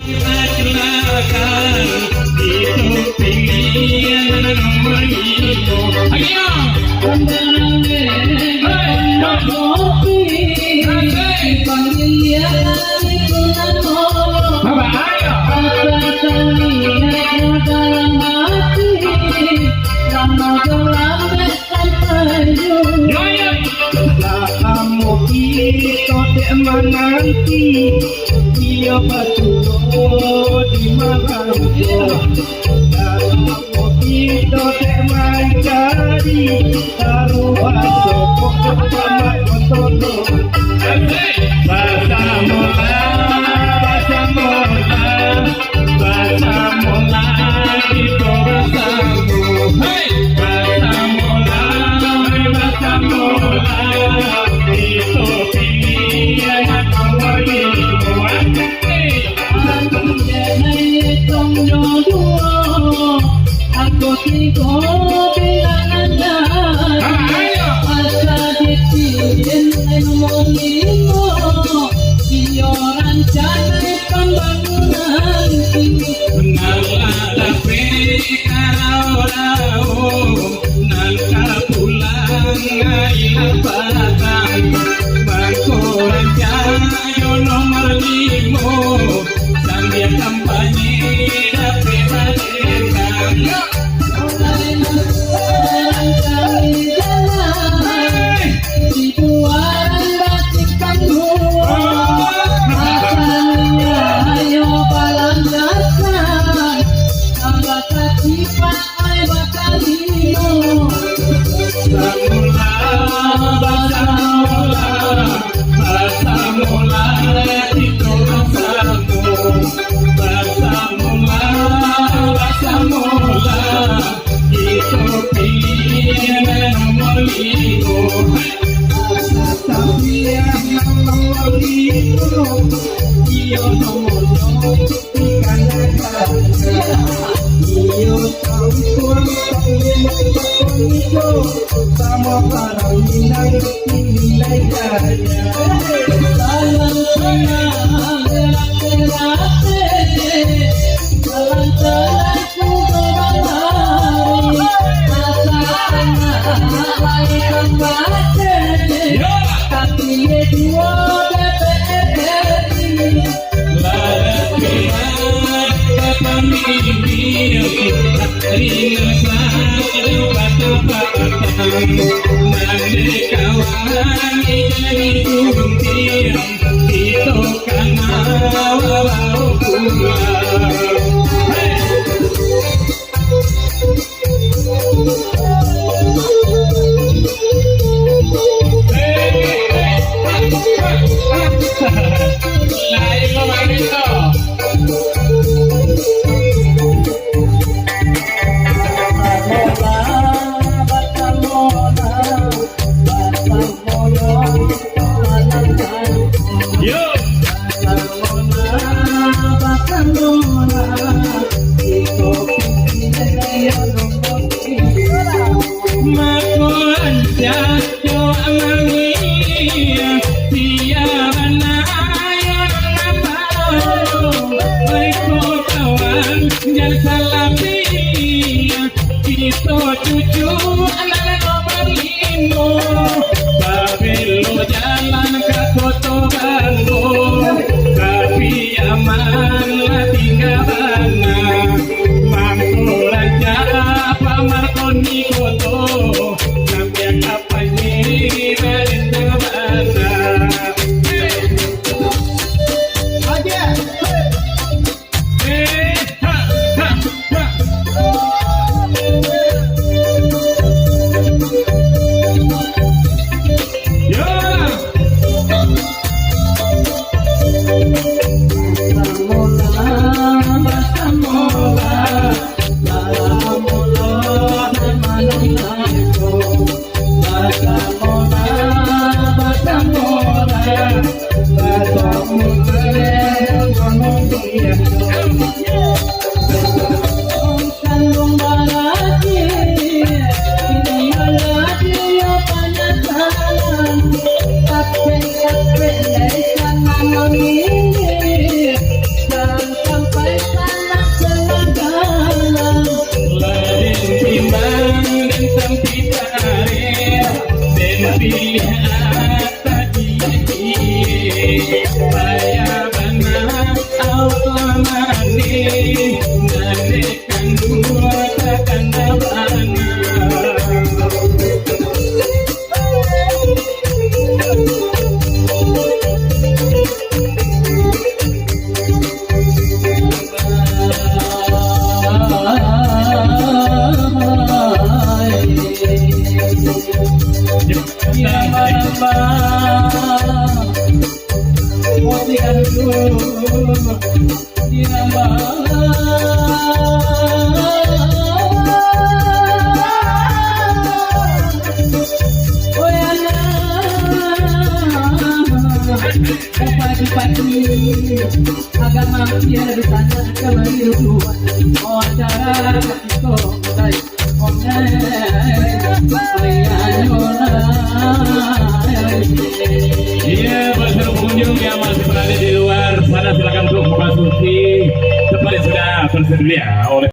Silakan itu pilihan nomor itu. Ayo, menanti dia batu di malam dalam kita tak mencari taruhan sopok sama kotono bahasa mola bahasa mola itu bahasamu bahasa mola itu pilihan nomor itu. Aku tiga bilangannya asa dikirim nomor 5 dia rancana pembangunan ini tapi kalau nangka pulang ila batang bangko rancana yo nomor 5 sambil kampanye tapi sama para minang nilai jaya dalam senang gerak-gerak jalan-jalanku berlari rasakan lahirkan batin tapi dua DPR ini nanti kawan ini kuntiang itu karena walau pulang. Itu cucu anak nomor 5 Babelo jalan ke Koto Bandung tapi amanlah tinggalannya mampu raja pamarkoni Koto sampai kapan ini dari mana Sampai Iya, buat seluruh pengunjung yang masih berada di luar sana silakan untuk memasuki tempat yang sudah tersedia oleh